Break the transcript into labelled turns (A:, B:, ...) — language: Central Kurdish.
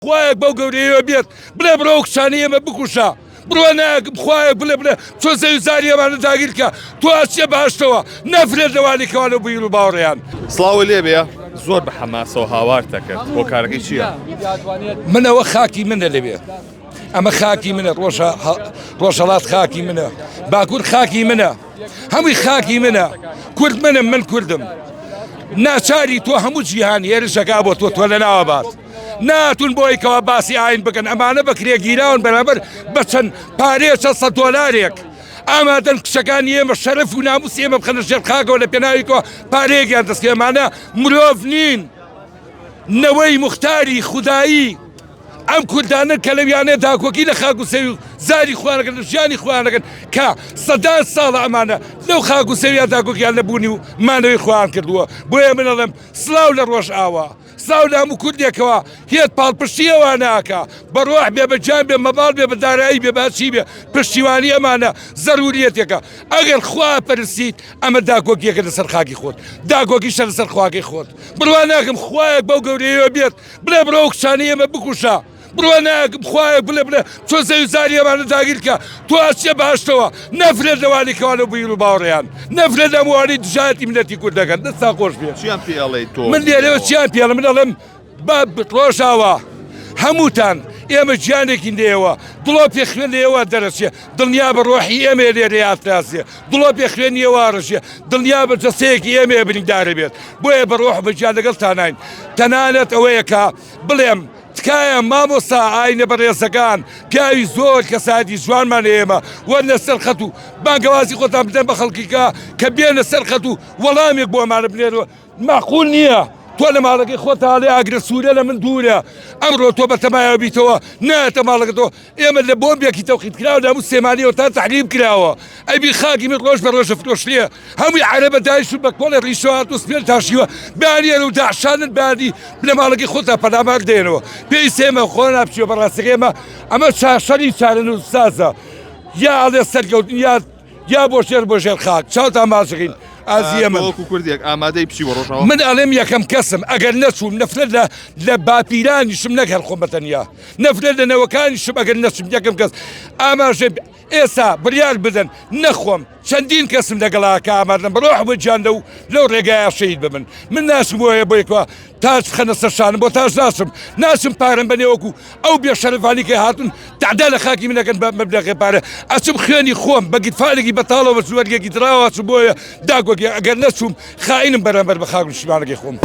A: خوایەک بەو گەورەیەوە بێت بڵێ بڕۆ ئەو کچانە ئێمە بکوشە بڕۆ ناکە خوایەک بڵێ چۆ زەوی زاری ئەمانە داگیرکە تۆ ئەچێ باشتەوە نەفرێت لەوانێکەوە لە بیر و باوەڕیان
B: سڵاوە لێ بێ زۆر بە حەماسەوە هاوار دەکرد بۆ کارەکەی چییە؟
A: منەوە خاکی منە لەوێ ئەمە خاکی منە ڕۆژهەڵات خاکی منە باکوور خاکی منە هەمووی خاکی منە کورد منم من کوردم ناچاری تۆ هەموو جیهان هێرشەکا بۆ تۆ لە ناوە بات ناتون بۆی کەوا باسی ئاین بکەن ئەمانە بەکرێ گیراون بەرامبەر بە چەند پارەیە $600 ئامادەن کچەکانی ئێمە شەرەف و ناموس ئێمە بخەنە ژێر خاکەوە لە پێناویکەوە پارەیەکیان دەستکە ئێمانە مرۆڤ نین نەوەی موختاری خودایی ئەم کوردانە کە لەویانێ داکۆکی لە خاک و سەوی زاری خوانەکەن ژیانی خوانەکەن کە سەدان ساڵە ئەمانە لەو خاک و سەویان داکۆکیان لەبوونی و مانەوەی خوان کردووە بۆیە من ئەڵێم سڵاو لە ڕۆژ ئاوا ساو لە هەموو کوردێکەوە هێت پاڵپشتیەوە ناکە بەڕۆح بێ بەجان بێ مەباڵ بێ بە دارایی بێ باچی بێ پشتیوانی ئەمانە زەروریەتێکە ئەگەر خوا پەرستیت ئەمە داکۆکیەکە لەسەر خاکی خۆت داکۆکیشە لەسەر خواکەی خۆت بڕوا ناکەم خوایەک بەو گەورەیەوە بێت بڵێ بڕۆ ئەو کچانە ئێمە بکوشە بڕۆ ناکەم خوایەک بڵێ چۆ زەوی زاری ئەمانە داگیرکە تۆ ئەچێ باشتەوە نەفرێت لەوانێکەوە لە بیر و باوەڕیان نەفرێت ئەموانەی دژایەتی ملەتی کوردەکەن دەستا خۆش بێ
B: چیان پێڵێ تۆ
A: من لێرەوە چیان پێڵم من دەڵێم ڕۆژاوە هەمووتان ئێمە گیانێکی لێەوە دڵۆ پێخوێن لێەوە دەرەچێ دڵنیا بە ڕۆحی ئێمە لێرە یاتراسێ دڵۆ پێخوێنی ێوارژێ دڵنیا بە جەسەیەکی ئێمە بریندارە بێت بۆیە بە ڕۆح بە گیان لەگەڵ تاناین تەنانەت ئەوەیەکە بڵێم تکایە مامۆستا ئاینە بەڕێزەکان پیاوی زۆر کەساتی جوانمان ئێمە وەرنە سەر خەت و بانگەوازی خۆتان بدەن بە خەڵکیکە کە بێنە سەر خەت و وەڵامێک بۆ ئەمانە بنێرەوە مەعقول نییە تۆ لە ماڵەکەی خۆت هاڵێ ئاگرە سوورە لە من دوورە ئەمڕۆ تۆ بە تەمایە بیتەوە نایەتە ماڵەکەتەوە ئێمە لە بۆمبێکی تەوقیت کراوە لە هەموو سێمانیەوە تا تەحریب کراوە ئەیبی خاکی من ڕۆژ بە ڕۆژە فرۆشتێ هەمووی عەرەبە داعش و بە کۆڵی ڕیشەوات و سپێر تاشیوە بانیان و داعشانن بانی لە ماڵەکەی خۆتان پەنامار دێنەوە پێی سێمە خۆ ناپچیوە بەڕاستەکەی ئێمە ئەمە چاشەری چارەن و سازە یا ئاڵێ سەرکەوتن یا بۆ ژێر خاک چاوتان ماچەکەین
B: ئازیەمەوەکو کوردێک ئامادەی بچی بە ڕۆژەوە
A: من ئەڵێم یەکەم کەسم ئەگەر نەچوم نەفرەت لە باپیرانیشم نەکەر خۆم بەتەنیا نەفرەت لە نەوەکانیشم ئەگەر نەچم یەکەم کەس ئاماژێ ئێستا بڕیار بدەن نەخۆم چەندین کەسم لەگەڵاکە ئامادەم بڕۆح بجیان لەو ڕێگایە شەید ببن من ناچم بۆیە بۆیەوە تاج خەنە سەرشانم بۆ تاج ناچم پارەم بەنێوەکو ئەو بێشەرفانی کە هاتون تعدا لە خاکی منەکەن بە مەبلەغی پارە ئەچم خوێنی خۆم بە گیتفارێکی بەتاڵەوە سووەرگێکی دراوە بۆیە داگۆکی ئەگەر نەچوم خائینم بەرامبەر بە خاک و شیمانەکەی خۆم